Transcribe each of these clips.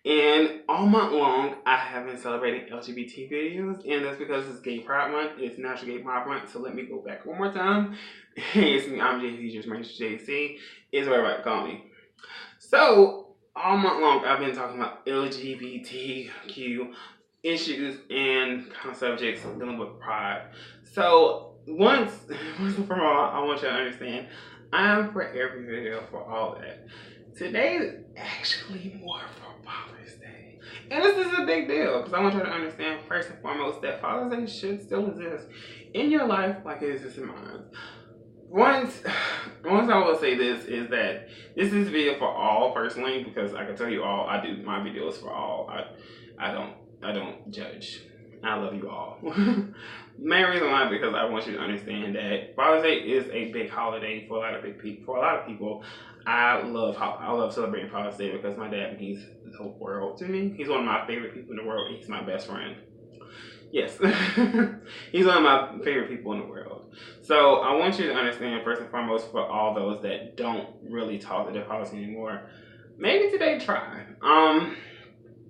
And all month long, I have been celebrating LGBT videos, and that's because it's Gay Pride Month. It's National Gay Pride Month, so let me go back one more time. Hey, it's me, I'm JC, Jermaine, JC, is what everybody call me. So, all month long, I've been talking about LGBTQ issues and kind of subjects dealing with pride. So, once and for all, I want you to understand, I'm for every video for all that. Today is actually more for Father's Day. And this is a big deal because I want you to understand, first and foremost, that Father's Day should still exist in your life like it exists in mine. Once I will say this is that this is a video for all personally, because I can tell you all, I do my videos for all. I don't judge. I love you all. Main reason why, because I want you to understand that Father's Day is a big holiday for a lot of people. I love celebrating Father's Day because my dad means the world to me. He's one of my favorite people in the world. He's my best friend. Yes. He's one of my favorite people in the world. So I want you to understand, first and foremost, for all those that don't really talk to their fathers anymore, maybe today try.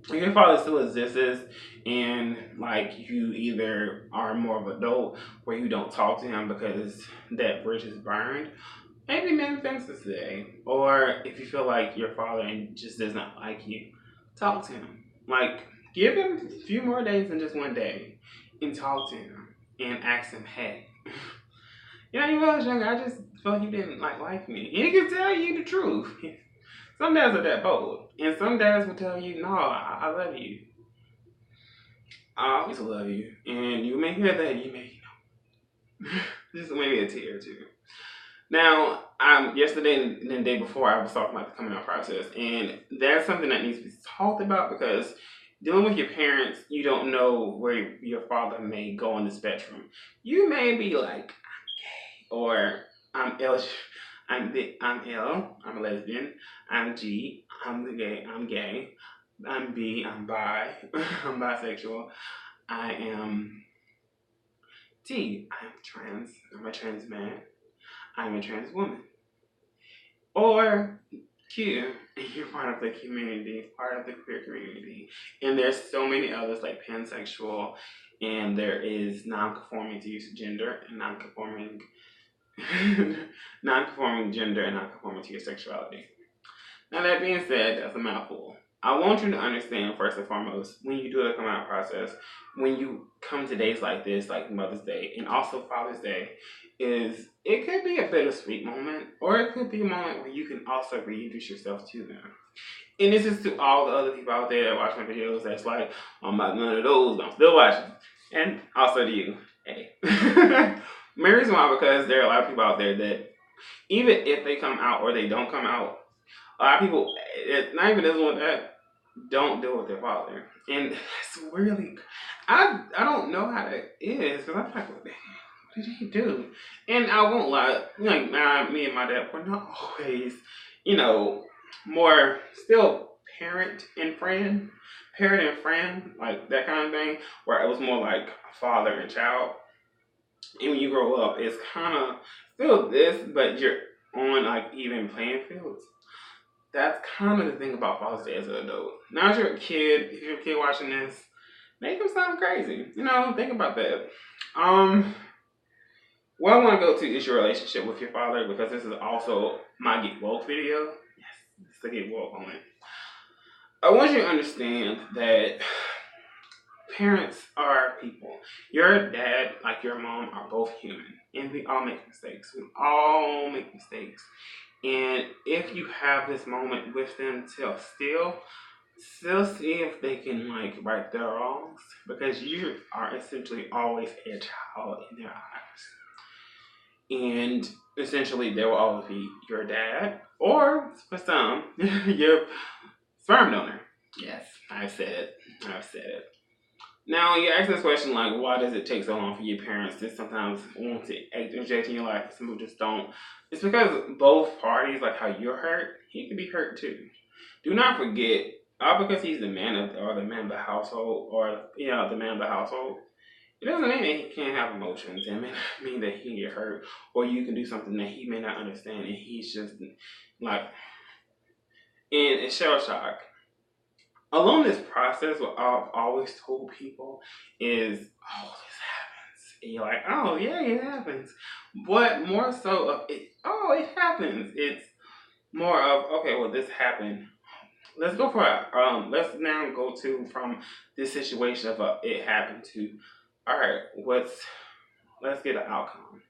If your father still exists and like you either are more of an adult where you don't talk to him because that bridge is burned, maybe mend fences today. Or if you feel like your father just does not like you, talk to him. Like, give him a few more days than just one day and talk to him and ask him, hey, you know, when I was younger, I just felt you didn't like me. And he can tell you the truth. Some dads are that bold. And some dads will tell you, no, I love you. I always love you. And you may hear that, you may, just maybe a tear or two. Now, yesterday and the day before, I was talking about the coming out process, and that's something that needs to be talked about because dealing with your parents, you don't know where your father may go on the spectrum. You may be like, I'm gay, or I'm L, I'm a lesbian, I'm G, I'm gay, I'm B, I'm bi, I'm bisexual, I am T, I'm trans, I'm a trans man, I'm a trans woman. Or Q, you're part of the community, part of the queer community. And there's so many others like pansexual, and there is non-conforming to use of gender, and non-conforming gender, and non-conforming to your sexuality. Now that being said, that's a mouthful. I want you to understand, first and foremost, when you do the coming out process, when you come to days like this, like Mother's Day, and also Father's Day, is it could be a bittersweet moment, or it could be a moment where you can also reintroduce yourself to them. And this is to all the other people out there that watch my videos that's like, I'm not none of those, but I'm still watching. And also to you, hey. Main reason why, because there are a lot of people out there that, even if they come out or they don't come out, a lot of people, not even this one, that don't deal with their father. And that's really, I don't know how that is, because I'm like, what did he do? And I won't lie, like, me and my dad were not always, more still parent and friend, like that kind of thing, where it was more like father and child. And when you grow up, it's kind of still this, but you're on like even playing fields. That's kind of the thing about Father's Day as an adult. Now, if you're a kid watching this, make them sound crazy. Think about that. What I want to go to is your relationship with your father, because this is also my Get Woke video. Yes, it's the Get Woke moment. I want you to understand that parents are people. Your dad, like your mom, are both human. And we all make mistakes. And if you have this moment with them still see if they can right their wrongs, because you are essentially always a child in their eyes. And essentially they will always be your dad, or for some, your sperm donor. Yes, I've said it. Now, you ask this question like, why does it take so long for your parents to sometimes want to interject in your life? Some people just don't. It's because both parties, like how you're hurt, he can be hurt too. Do not forget, all because he's the man of the household, it doesn't mean that he can't have emotions. It may not mean that he get hurt, or you can do something that he may not understand, and he's just like in shell shock. along this process, what I've always told people is, oh, this happens. And you're like, oh, yeah, it happens. But more so of it, oh, it happens. It's more of, okay, well, this happened. Let's go for it. Let's now go to from this situation of it happened to, all right, let's get an outcome.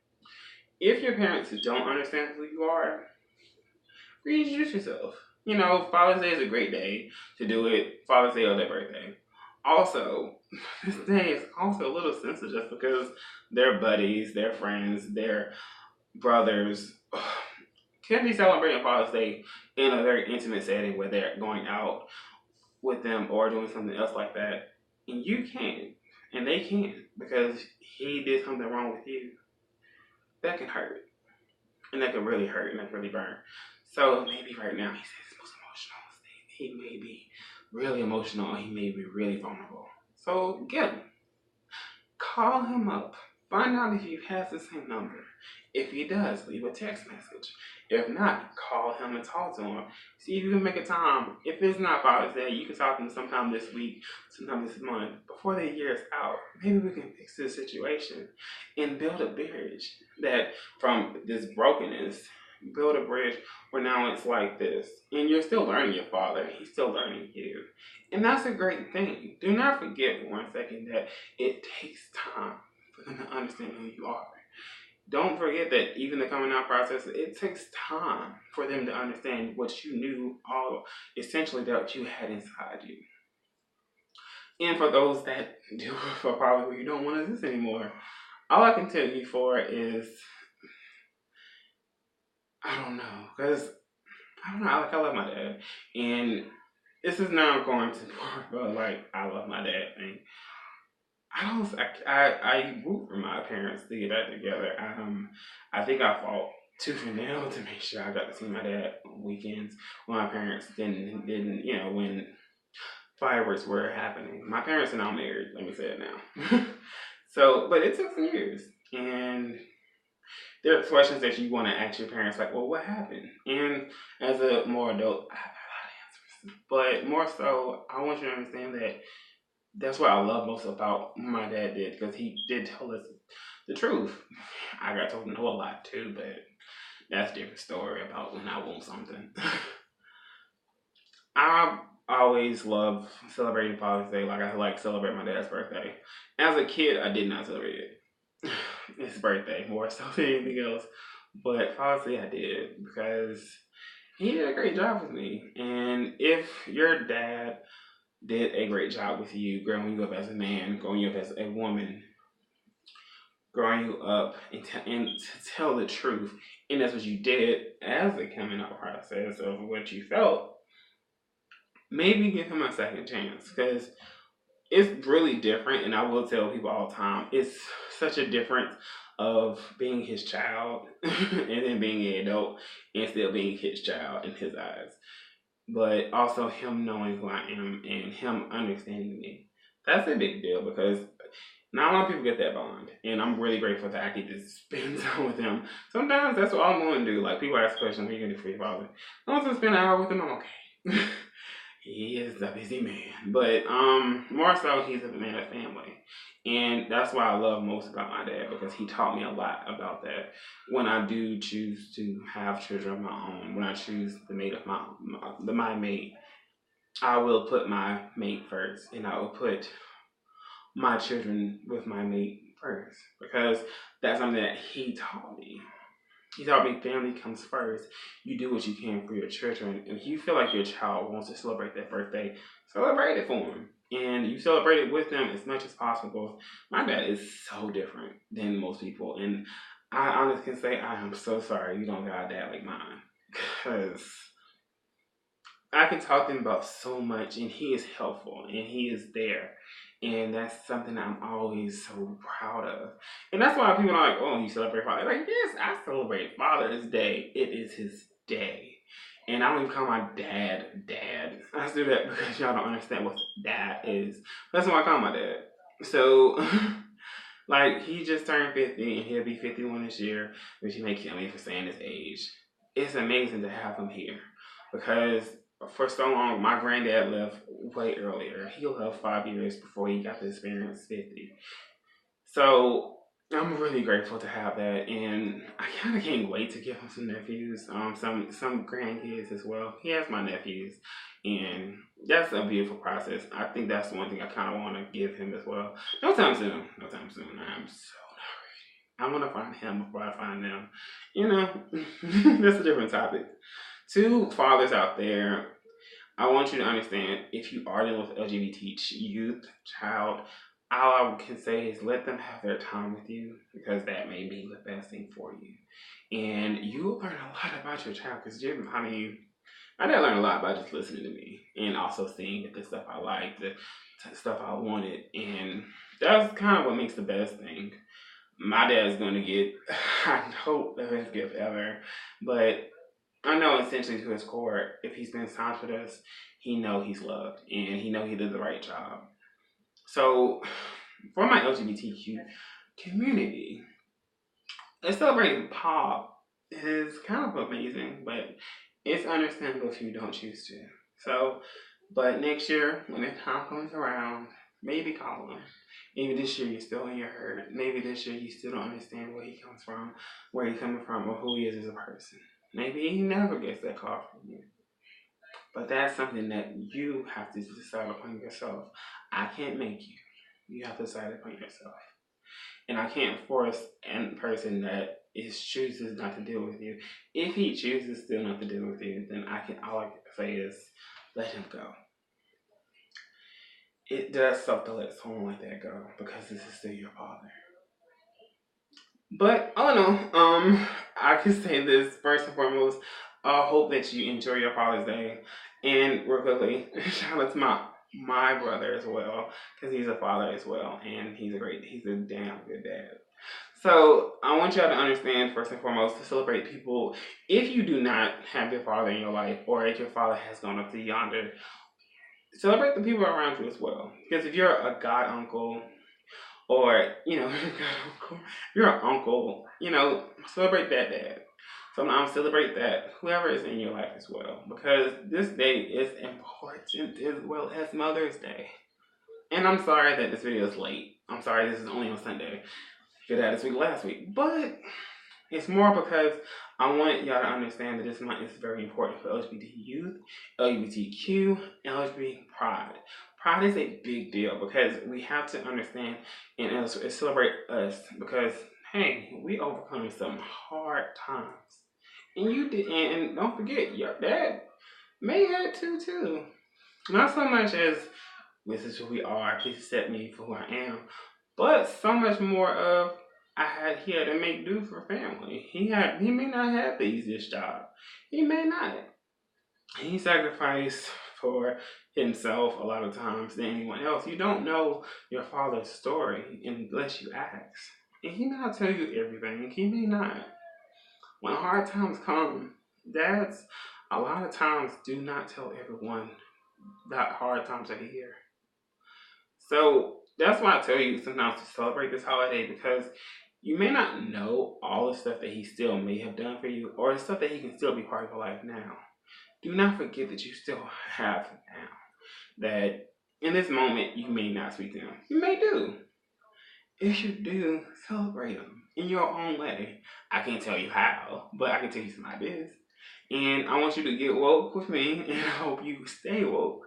If your parents don't understand who you are, reintroduce yourself. You know, Father's Day is a great day to do it. Father's Day or their birthday. Also, this day is also a little sensitive because their buddies, their friends, their brothers can be celebrating Father's Day in a very intimate setting where they're going out with them or doing something else like that. And you can't. And they can't because he did something wrong with you. That can hurt. And that can really hurt and that can really burn. So maybe right now he's in his most emotional state. He may be really emotional and he may be really vulnerable. So get him. Call him up. Find out if he has the same number. If he does, leave a text message. If not, call him and talk to him. See if you can make a time. If it's not Father's Day, you can talk to him sometime this week, sometime this month, before the year is out. Maybe we can fix this situation and build a bridge that from this brokenness, build a bridge where now it's like this. And you're still learning your father. He's still learning you. And that's a great thing. Do not forget for 1 second that it takes time for them to understand who you are. Don't forget that even the coming out process, it takes time for them to understand what you knew, all essentially that you had inside you. And for those that do for probably who you don't want to exist anymore, all I can tell you for is, I don't know, because I don't know, I love my dad, and this is now going to more like I love my dad thing. I root for my parents to get back together. I think I fought tooth and nail to make sure I got to see my dad on weekends when my parents didn't, when fireworks were happening. My parents are now married, let me say it now. So, but it took some years. And there are questions that you want to ask your parents, like, well, what happened? And as a more adult, I have a lot of answers. But more so, I want you to understand that that's what I love most about what my dad did, because he did tell us the truth. I got told no a lot too, but that's a different story about when I want something. I always love celebrating Father's Day. Like I like celebrate my dad's birthday. As a kid, I did not celebrate it. His birthday more so than anything else. But Father's Day I did because he did a great job with me. And if your dad did a great job with you, growing you up as a man, growing you up as a woman, growing you up and to tell the truth. And that's what you did as a coming out process of what you felt. Maybe give him a second chance, because it's really different. And I will tell people all the time, it's such a difference of being his child and then being an adult and still being his child in his eyes. But also him knowing who I am and him understanding me. That's a big deal, because not a lot of people get that bond. And I'm really grateful that I get to spend time with him. Sometimes that's what I'm going to do. Like, people ask questions, what are you going to do for your father? I want to spend an hour with him, I'm okay. He is a busy man. But more so, he's a man of family. And that's what I love most about my dad, because he taught me a lot about that. When I do choose to have children of my own, when I choose the mate of my mate, I will put my mate first, and I will put my children with my mate first, because that's something that he taught me. He taught me family comes first. You do what you can for your children. And if you feel like your child wants to celebrate their birthday, celebrate it for them. And you celebrate it with them as much as possible. My dad is so different than most people. And I honestly can say I am so sorry you don't got a dad like mine. Because I can talk to him about so much, and he is helpful, and he is there. And that's something I'm always so proud of. And that's why people are like, oh, you celebrate Father's Day. Like, yes, I celebrate Father's Day. It is his day. And I don't even call my dad. I just do that because y'all don't understand what dad is. That's what I call my dad. So, like, he just turned 50, and he'll be 51 this year, which he may kill me for saying his age. It's amazing to have him here, because for so long, my granddad left way earlier. He left 5 years before he got to experience 50. So I'm really grateful to have that, and I kind of can't wait to give him some nephews, some grandkids as well. He has my nephews, and that's a beautiful process. I think that's the one thing I kind of want to give him as well. No time soon. No time soon. I'm so not ready. I want to find him before I find them. You know, that's a different topic. To fathers out there, I want you to understand, if you are dealing with LGBT youth, child, all I can say is let them have their time with you, because that may be the best thing for you. And you'll learn a lot about your child, because I did learn a lot by just listening to me and also seeing the stuff I liked, the stuff I wanted. And that's kind of what makes the best thing. My dad's going to get, I hope, the best gift ever. But I know essentially to his core, if he spends time with us, he know he's loved and he know he did the right job. So for my LGBTQ community, celebrating pop is kind of amazing, but it's understandable if you don't choose to. So, but next year, when the time comes around, maybe call him. Maybe this year you're still in your hurt. Maybe this year you still don't understand where he comes from, where he's coming from, or who he is as a person. Maybe he never gets that call from you. But that's something that you have to decide upon yourself. I can't make you. You have to decide upon yourself. And I can't force a person that chooses not to deal with you. If he chooses still not to deal with you, then all I can say is let him go. It does suck to let someone like that go, because this is still your father. But all in all, I can say this first and foremost. I hope that you enjoy your Father's Day. And real quickly, shout out to my brother as well, because he's a father as well, and he's a damn good dad. So I want y'all to understand, first and foremost, to celebrate people. If you do not have your father in your life, or if your father has gone up to yonder, celebrate the people around you as well. Because if you're a god uncle, or you're an uncle, celebrate that dad. So now celebrate that, whoever is in your life as well, because this day is important as well as Mother's Day. And I'm sorry that this video is late. I'm sorry this is only on Sunday. Could have this week last week, but it's more because I want y'all to understand that this month is very important for LGBT youth, LGBTQ, and LGBT pride. Pride is a big deal, because we have to understand and celebrate us, because hey, we overcome some hard times. And you did, and don't forget, your dad may have too. Not so much as this is who we are, please accept me for who I am, but so much more of he had to make do for family. He may not have the easiest job. He may not. He sacrificed for himself a lot of times than anyone else. You don't know your father's story unless you ask. And he may not tell you everything. He may not. When hard times come, dads, a lot of times do not tell everyone that hard times are here. So that's why I tell you sometimes to celebrate this holiday, because you may not know all the stuff that he still may have done for you, or the stuff that he can still be part of your life now. Do not forget that you still have him now. That in this moment, you may not speak to him. You may do. If you do, celebrate him in your own way. I can't tell you how, but I can tell you some ideas. And I want you to get woke with me, and I hope you stay woke.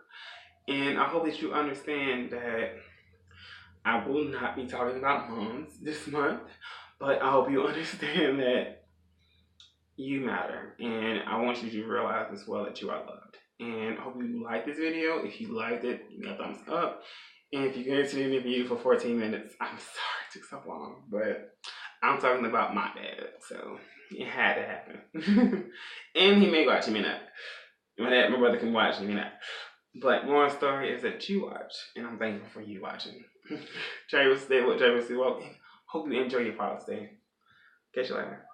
And I hope that you understand that I will not be talking about moms this month, but I hope you understand that you matter. And I want you to realize as well that you are loved. And I hope you like this video. If you liked it, give me a thumbs up. And if you get into the interview for 14 minutes, I'm sorry it took so long, but I'm talking about my dad, so it had to happen. And he may watch, he may not. My brother can watch, he may not. But more story is that you watch, and I'm thankful for you watching. Travis, stay with Travis. Well, hope you enjoy your Father's Day. Catch you later.